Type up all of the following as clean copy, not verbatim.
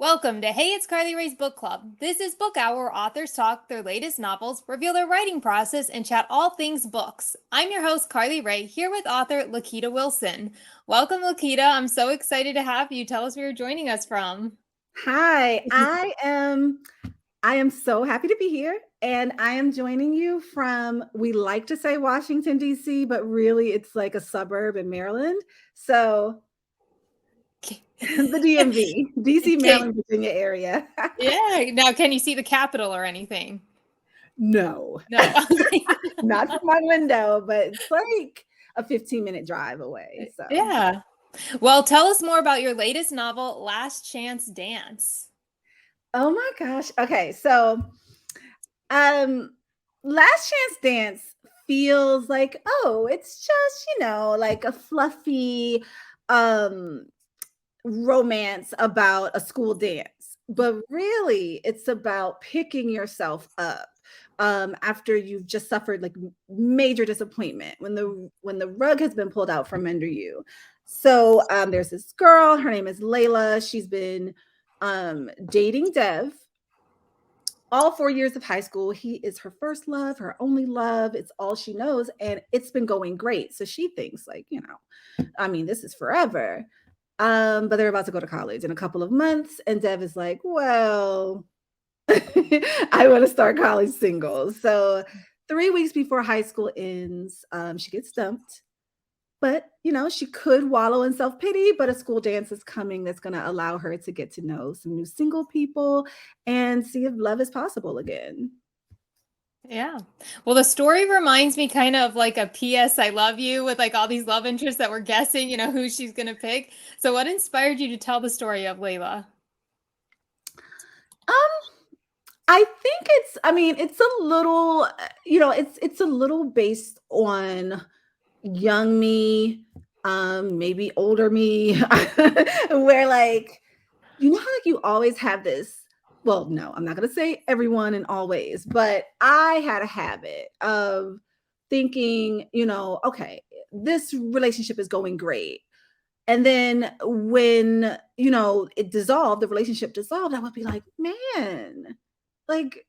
Welcome to Hey, It's Carly Rae's Book Club. This is Book Hour where authors talk their latest novels, reveal their writing process, and chat all things books. I'm your host, Carly Rae, here with author Lakita Wilson. Welcome, Lakita. I'm so excited to have you. Tell us where you're joining us from. Hi, I am so happy to be here, and I am joining you from, we like to say Washington D.C., but really it's like a suburb in Maryland. So the DMV, DC, Okay. Maryland, Virginia area. Yeah. Now, can you see the Capitol or anything? No, No. not from my window, but it's like a 15-minute drive away. So, Yeah. Well, tell us more about your latest novel, Last Chance Dance. oh my gosh. Okay, so um Last Chance Dance feels like, oh, it's just, like a fluffy um romance about a school dance. But really, it's about picking yourself up after you've just suffered like major disappointment when the rug has been pulled out from under you. So there's this girl, her name is Layla. She's been dating Dev all 4 years of high school. He is her first love, her only love. It's all she knows. And it's been going great. So she thinks, like, I mean, this is forever. But they're about to go to college in a couple of months. And Dev is like, well, I want to start college single. So 3 weeks before high school ends, she gets dumped. But, she could wallow in self pity, but a school dance is coming that's going to allow her to get to know some new single people and see if love is possible again. Yeah. Well, the story reminds me kind of like a P.S. I love you with like all these love interests that we're guessing, who she's going to pick. So, what inspired you to tell the story of Layla? Um, I think I mean, it's a little, it's a little based on young me, maybe older me, where like, how like you always have this. Well, no, I'm not gonna say everyone and always, but I had a habit of thinking, okay, this relationship is going great. And then when, the relationship dissolved, I would be like, man, like,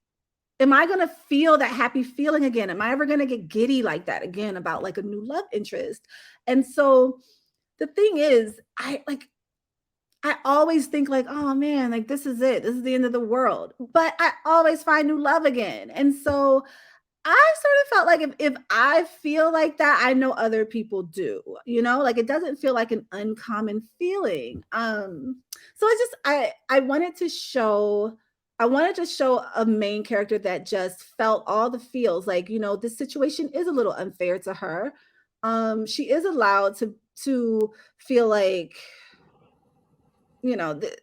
am I going to feel that happy feeling again? Am I ever going to get giddy like that again about like a new love interest? And so the thing is, I always think like, oh man, like this is it. This is the end of the world. But I always find new love again. And so I sort of felt like if I feel like that, I know other people do, like it doesn't feel like an uncommon feeling. So it's just I wanted to show a main character that just felt all the feels like, this situation is a little unfair to her. She is allowed to feel like, you know, th-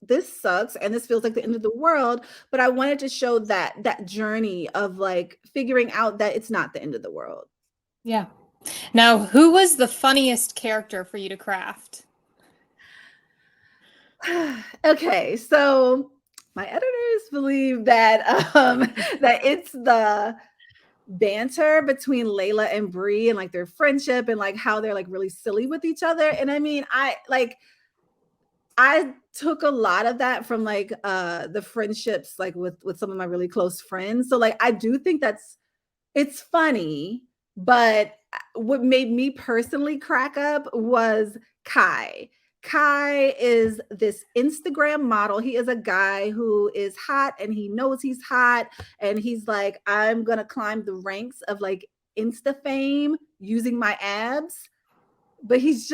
this sucks and this feels like the end of the world, but I wanted to show that journey of like figuring out that it's not the end of the world. Yeah. Now, who was the funniest character for you to craft? Okay, so my editors believe that that it's the banter between Layla and Bree and like their friendship and like how they're like really silly with each other. And I mean, I took a lot of that from like the friendships like with some of my really close friends. So like I do think it's funny, but what made me personally crack up was Kai. Kai is this Instagram model. He is a guy who is hot and he knows he's hot. And he's like, I'm going to climb the ranks of like Insta fame using my abs. But he's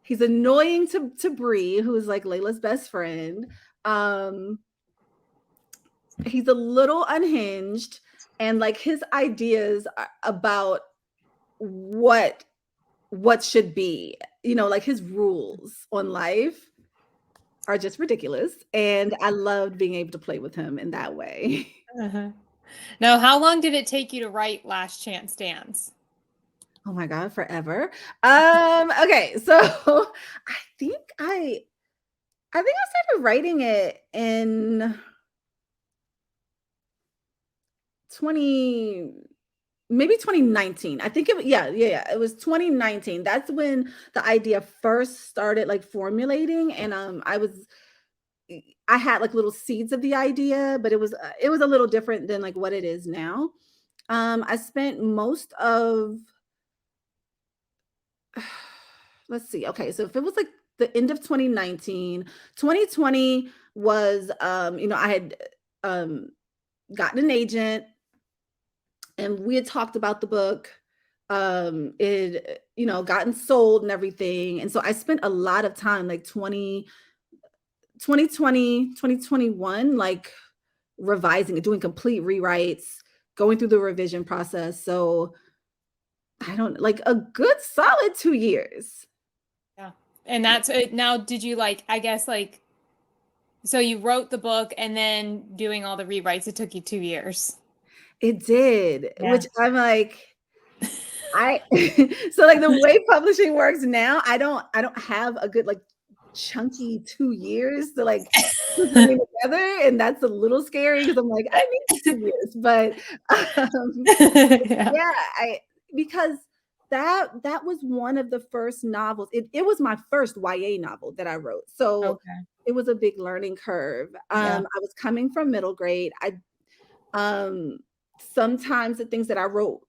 annoying to Bree, who's like Layla's best friend. Um, he's a little unhinged and like his ideas about what should be, like his rules on life are just ridiculous, and I loved being able to play with him in that way. Uh-huh. Now, how long did it take you to write Last Chance Dance? Oh my god, forever. Okay, so I think I started writing it in 20 maybe 2019. I think yeah, it was 2019. That's when the idea first started like formulating, and I had like little seeds of the idea, but it was a little different than like what it is now. I spent most of let's see. Okay, so if it was like the end of 2019, 2020 was I had um gotten an agent and we had talked about the book. It gotten sold and everything. And so I spent a lot of time like 2020, 2021, like revising it, doing complete rewrites, going through the revision process. So I don't like a good solid 2 years. Yeah. And that's it. Now, did you like, I guess, like, so you wrote the book and then doing all the rewrites, it took you 2 years. It did, Yeah. which I'm like, I so like the way publishing works now, I don't have a good like chunky 2 years to like put something together, and that's a little scary because I'm like, I need 2 years, but um, Yeah. yeah, I because that was one of the first novels. It was my first YA novel that I wrote, so Okay. it was a big learning curve. Yeah. I was coming from middle grade. Um Sometimes the things that I wrote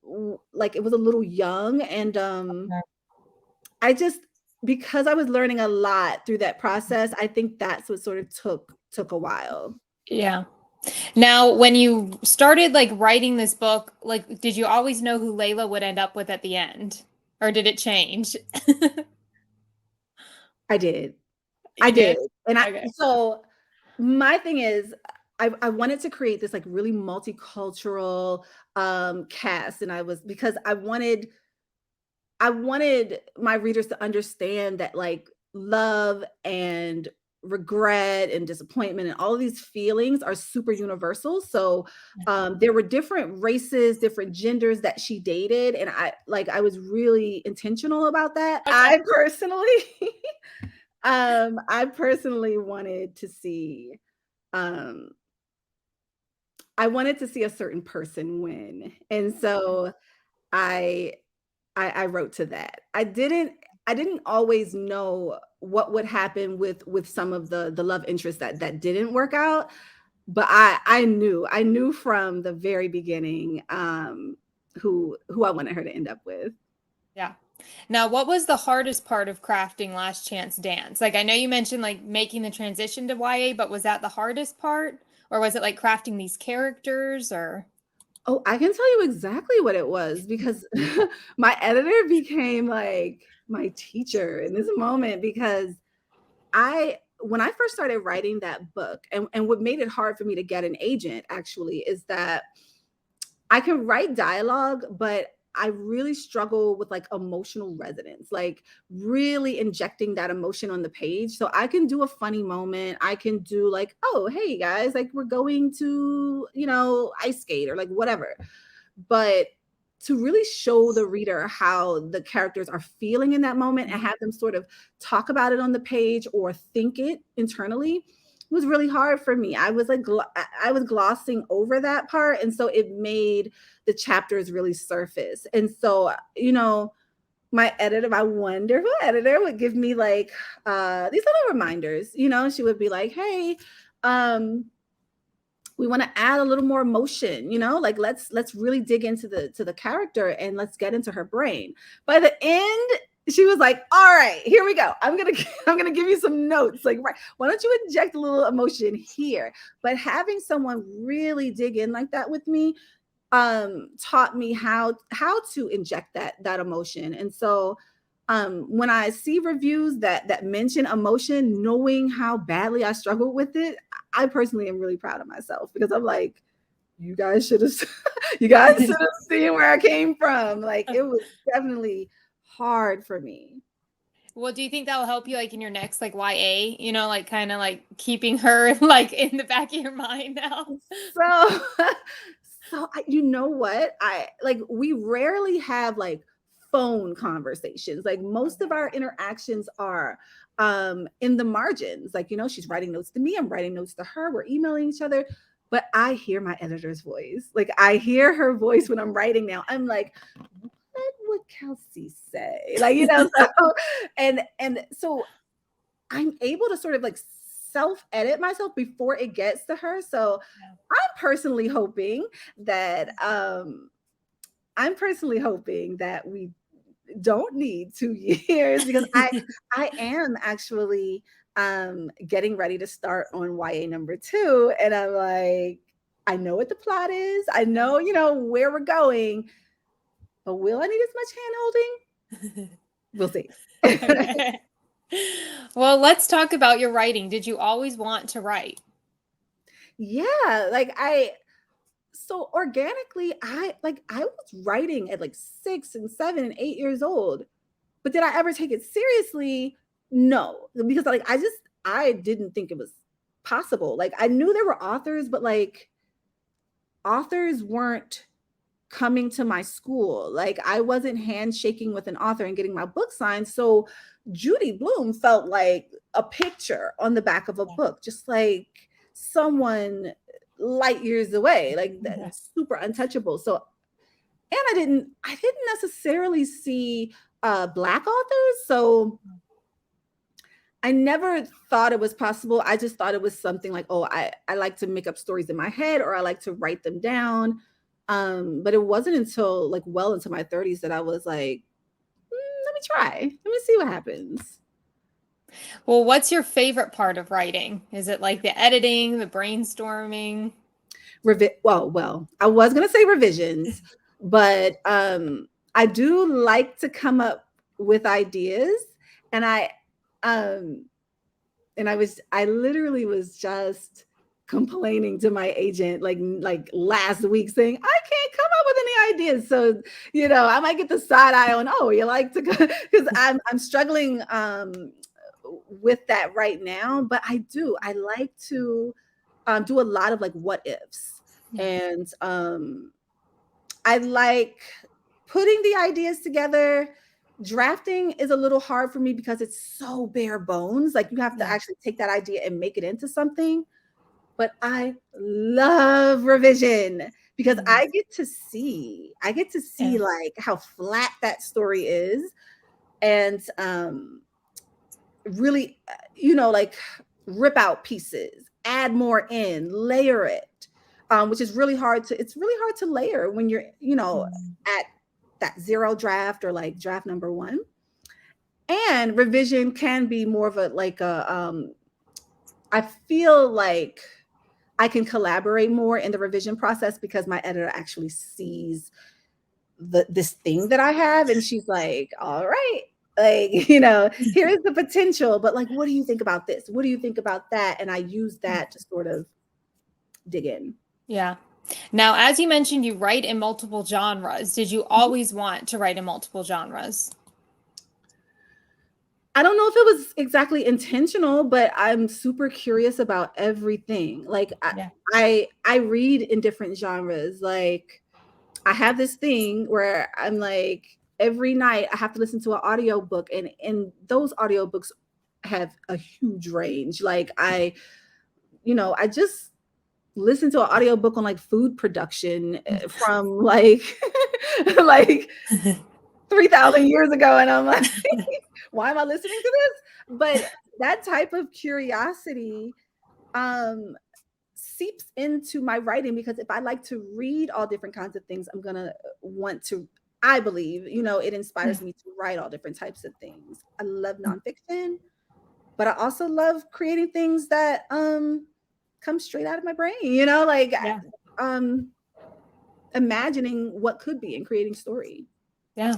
like it was a little young, and Yeah. I just because I was learning a lot through that process, I think that's what sort of took a while. Yeah. Now, when you started like writing this book, like, did you always know who Layla would end up with at the end? Or did it change? I did. I You did. did? And I Okay. so my thing is I wanted to create this like really multicultural cast, and I was because I wanted my readers to understand that like love and regret and disappointment and all of these feelings are super universal. So there were different races, different genders that she dated, and I was really intentional about that. Okay. I personally wanted to see um I wanted to see a certain person win. And so I I wrote to that. I didn't always know what would happen with some of the love interests that didn't work out, but I knew from the very beginning who I wanted her to end up with. Yeah. Now, what was the hardest part of crafting Last Chance Dance? Like, I know you mentioned like making the transition to YA, but was that the hardest part? Or was it like crafting these characters or? Oh, I can tell you exactly what it was because my editor became like my teacher in this moment because I when I first started writing that book, and what made it hard for me to get an agent actually is that I can write dialogue, but I really struggle with like emotional resonance, like really injecting that emotion on the page. So I can do a funny moment. I can do like, oh, hey guys, like we're going to, ice skate or like whatever. But to really show the reader how the characters are feeling in that moment and have them sort of talk about it on the page or think it internally was really hard for me. I was like I was glossing over that part, and so it made the chapters really surface. And so, my wonderful editor would give me like these little reminders. She would be like, "Hey, um, we want to add a little more emotion, like let's really dig into the character and let's get into her brain." By the end, she was like, all right, here we go. I'm gonna give you some notes, like, right, why don't you inject a little emotion here? But having someone really dig in like that with me taught me how to inject that emotion. And so when I see reviews that mention emotion, knowing how badly I struggled with it, I personally am really proud of myself because I'm like, you guys should have you guys should have seen where I came from. Like it was definitely hard for me. Well, do you think that will help you like in your next like YA, like kind of like keeping her like in the back of your mind now? So you know what? We rarely have like phone conversations. Like most of Okay. our interactions are in the margins. Like, she's writing notes to me, I'm writing notes to her, we're emailing each other. But I hear my editor's voice. Like I hear her voice when I'm writing now. I'm like, what would Kelsey say? Like, so and so I'm able to sort of like self-edit myself before it gets to her. So I'm personally hoping that we don't need 2 years, because I am actually getting ready to start on YA number 2, and I'm like, I know what the plot is, I know, where we're going, but will I need as much hand holding? We'll see. Okay. Well, let's talk about your writing. Did you always want to write? Yeah, so organically, I was writing at like 6 and 7 and 8 years old. But did I ever take it seriously? No, because I didn't think it was possible. Like, I knew there were authors, but like, authors weren't coming to my school. Like, I wasn't handshaking with an author and getting my book signed. So Judy Blume felt like a picture on the back of a book, just like someone light years away, like super untouchable. So, and I didn't necessarily see Black authors. So I never thought it was possible. I just thought it was something like, oh, I like to make up stories in my head, or I like to write them down. But it wasn't until like well into my 30s that I was like, let me try. Let me see what happens. Well, what's your favorite part of writing? Is it like the editing, the brainstorming? Well, I was gonna say revisions, but I do like to come up with ideas, and I literally was just complaining to my agent like last week, saying I can't come up with any ideas. So I might get the side eye on, oh, you like to, because I'm struggling with that right now. But I like to do a lot of like what ifs, and I like putting the ideas together. Drafting is a little hard for me because it's so bare bones. Like, you have to actually take that idea and make it into something. But I love revision, because I get to see like how flat that story is, and really, like, rip out pieces, add more in, layer it, which is really hard to layer when you're, at that 0 draft, or like draft number 1. And revision can be more of a like a I feel like I can collaborate more in the revision process, because my editor actually sees this thing that I have, and she's like, all right, like, here's the potential, but like, what do you think about this? What do you think about that? And I use that to sort of dig in. Yeah. Now, as you mentioned, you write in multiple genres. Did you always want to write in multiple genres? I don't know if it was exactly intentional, but I'm super curious about everything. Like, I read in different genres. Like, I have this thing where I'm like, every night I have to listen to an audiobook, and those audiobooks have a huge range. Like, I just listened to an audiobook on like food production from like like 3,000 years ago, and I'm like, why am I listening to this? But that type of curiosity seeps into my writing, because if I like to read all different kinds of things, I'm gonna want to, I believe, it inspires me to write all different types of things. I love nonfiction, but I also love creating things that come straight out of my brain, like imagining what could be and creating story. Yeah.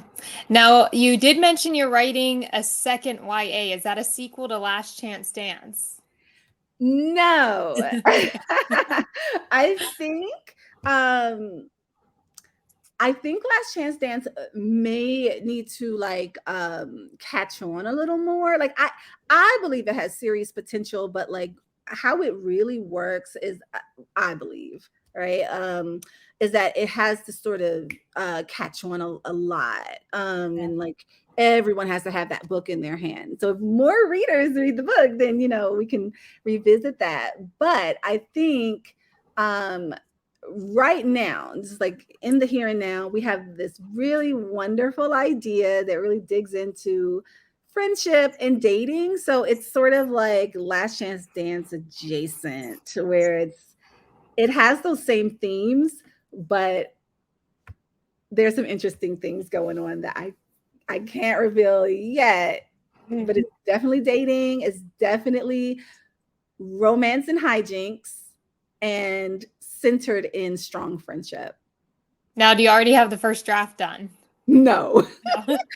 Now, you did mention you're writing a second YA. Is that a sequel to Last Chance Dance? No. I think Last Chance Dance may need to like catch on a little more. Like, I believe it has serious potential, but like how it really works is, I believe, right, is that it has to sort of catch on a lot, and like everyone has to have that book in their hand. So if more readers read the book, then we can revisit that. But I think right now, just like in the here and now, we have this really wonderful idea that really digs into friendship and dating. So it's sort of like Last Chance Dance adjacent, where it has those same themes, but there's some interesting things going on that I can't reveal yet. But it's definitely dating. It's definitely romance and hijinks, and centered in strong friendship. Now, do you already have the first draft done? No.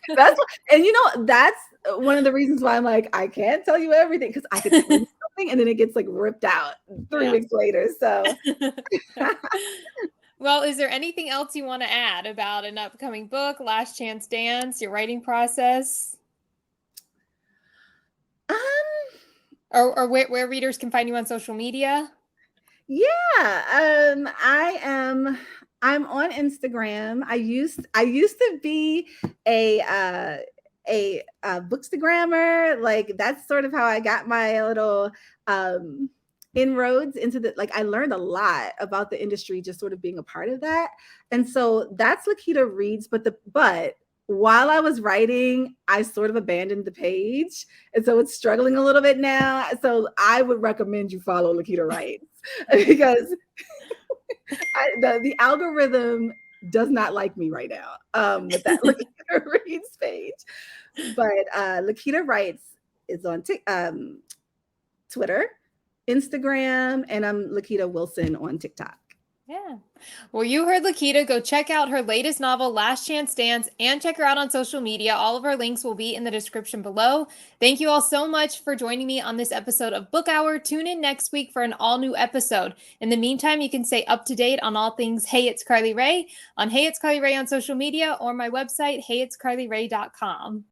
That's one of the reasons why I'm like, I can't tell you everything, because I could tell you something and then it gets like ripped out 3 weeks later. So well, is there anything else you want to add about an upcoming book, Last Chance Dance, your writing process? Or where readers can find you on social media? Yeah, I'm on Instagram. I used to be a bookstagrammer. Like, that's sort of how I got my little inroads into I learned a lot about the industry just sort of being a part of that. And so that's Lakita Reads, but while I was writing, I sort of abandoned the page. And so it's struggling a little bit now. So I would recommend you follow Lakita Writes because the algorithm does not like me right now with that Lakita Reads page. But Lakita Writes is on Twitter, Instagram, and I'm Lakita Wilson on TikTok. Yeah. Well, you heard Lakita. Go check out her latest novel, Last Chance Dance, and check her out on social media. All of our links will be in the description below. Thank you all so much for joining me on this episode of Book Hour. Tune in next week for an all-new episode. In the meantime, you can stay up to date on all things Hey, It's Carly Rae on Hey, It's Carly Rae on social media or my website, HeyitsCarlyRae.com.